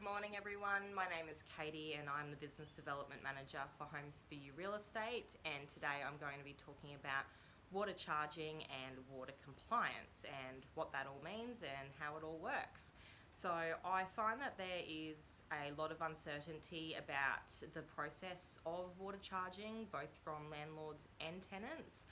Good morning everyone, my name is Katie and I'm the Business Development Manager for Homes For You Real Estate, and today I'm going to be talking about water charging and water compliance and what that all means and how it all works. So I find that there is a lot of uncertainty about the process of water charging, both from landlords and tenants.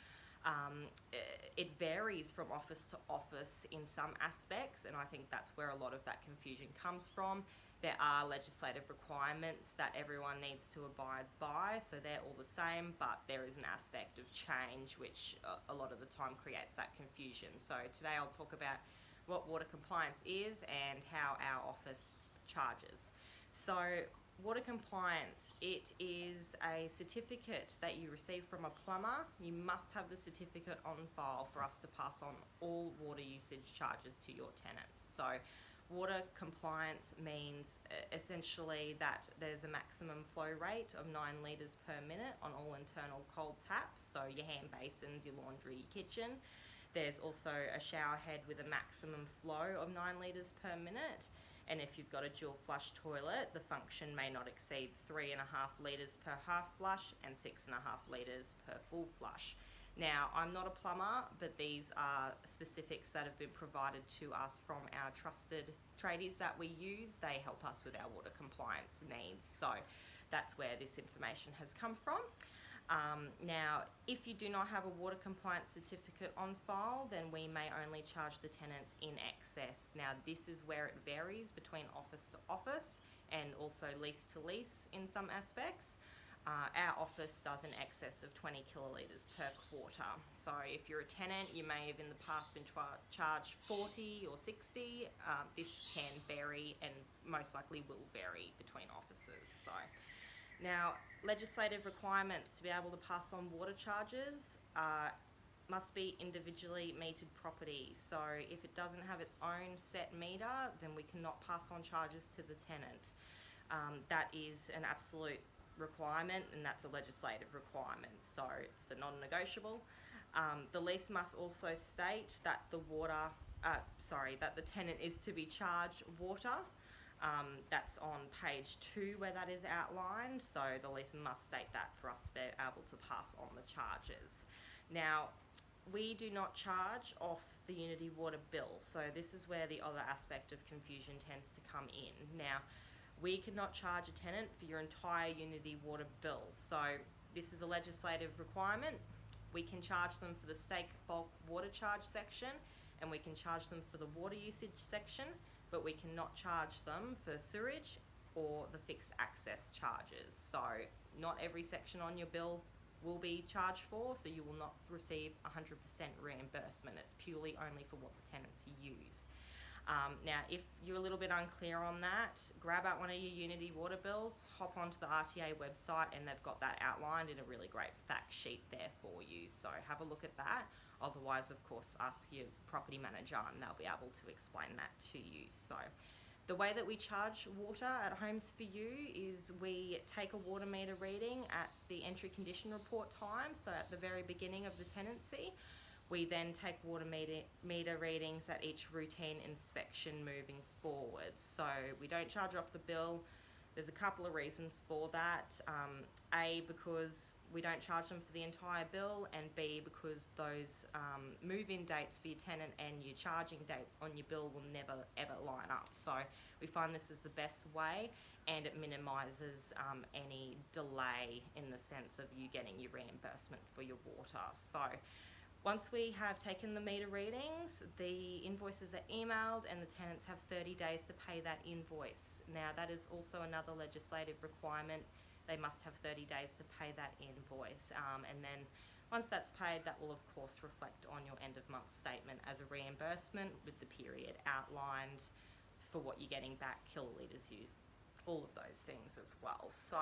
It varies from office to office in some aspects, and I think that's where a lot of that confusion comes from. There are legislative requirements that everyone needs to abide by, so they're all the same, but there is an aspect of change which a lot of the time creates that confusion. So today I'll talk about what water compliance is and how our office charges. So water compliance, it is a certificate that you receive from a plumber. You must have the certificate on file for us to pass on all water usage charges to your tenants. So water compliance means essentially that there's a maximum flow rate of 9 litres per minute on all internal cold taps, so your hand basins, your laundry, your kitchen. There's also a shower head with a maximum flow of 9 litres per minute. And if you've got a dual flush toilet, the function may not exceed 3.5 litres per half flush and 6.5 litres per full flush. Now, I'm not a plumber, but these are specifics that have been provided to us from our trusted tradies that we use. They help us with our water compliance needs. So that's where this information has come from. Now, if you do not have a water compliance certificate on file, then we may only charge the tenants in excess. Now, this is where it varies between office to office and also lease to lease in some aspects. Our office does in excess of 20 kilolitres per quarter. So if you're a tenant, you may have in the past been charged 40 or 60. This can vary and most likely will vary between offices. So now, legislative requirements to be able to pass on water charges must be individually metered property. So if it doesn't have its own set meter, then we cannot pass on charges to the tenant. That is an absolute requirement, and that's a legislative requirement, so it's a non-negotiable. The lease must also state that that the tenant is to be charged water. That's on page 2 where that is outlined, so the lease must state that for us to be able to pass on the charges. Now, we do not charge off the Unity water bill, so this is where the other aspect of confusion tends to come in. Now, we cannot charge a tenant for your entire Unity water bill, so this is a legislative requirement. We can charge them for the stake bulk water charge section, and we can charge them for the water usage section, but we cannot charge them for sewerage or the fixed access charges. So not every section on your bill will be charged for, so you will not receive 100% reimbursement. It's purely only for what the tenants use. Now, if you're a little bit unclear on that, grab out one of your Unity water bills, hop onto the RTA website, and they've got that outlined in a really great fact sheet there for you. So have a look at that. Otherwise, of course, ask your property manager and they'll be able to explain that to you. So the way that we charge water at Homes For You is we take a water meter reading at the entry condition report time, so at the very beginning of the tenancy. We then take water meter readings at each routine inspection moving forward. So we don't charge off the bill. There's a couple of reasons for that. A, because we don't charge them for the entire bill, and B, because those move-in dates for your tenant and your charging dates on your bill will never ever line up. So we find this is the best way, and it minimises any delay in the sense of you getting your reimbursement for your water. So once we have taken the meter readings, the invoices are emailed and the tenants have 30 days to pay that invoice. Now, that is also another legislative requirement. They must have 30 days to pay that invoice. And then once that's paid, that will of course reflect on your end of month statement as a reimbursement with the period outlined for what you're getting back, kilolitres used, all of those things as well. So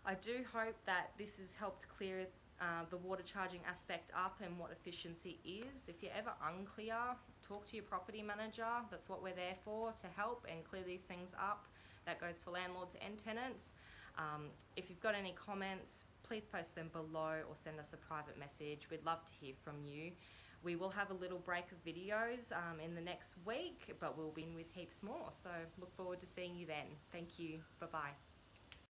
I do hope that this has helped clear the water charging aspect up and what efficiency is. If you're ever unclear, talk to your property manager. That's what we're there for, to help and clear these things up. That goes for landlords and tenants. If you've got any comments, please post them below or send us a private message. We'd love to hear from you. We will have a little break of videos in the next week, but we'll be in with heaps more. So look forward to seeing you then. Thank you. Bye-bye.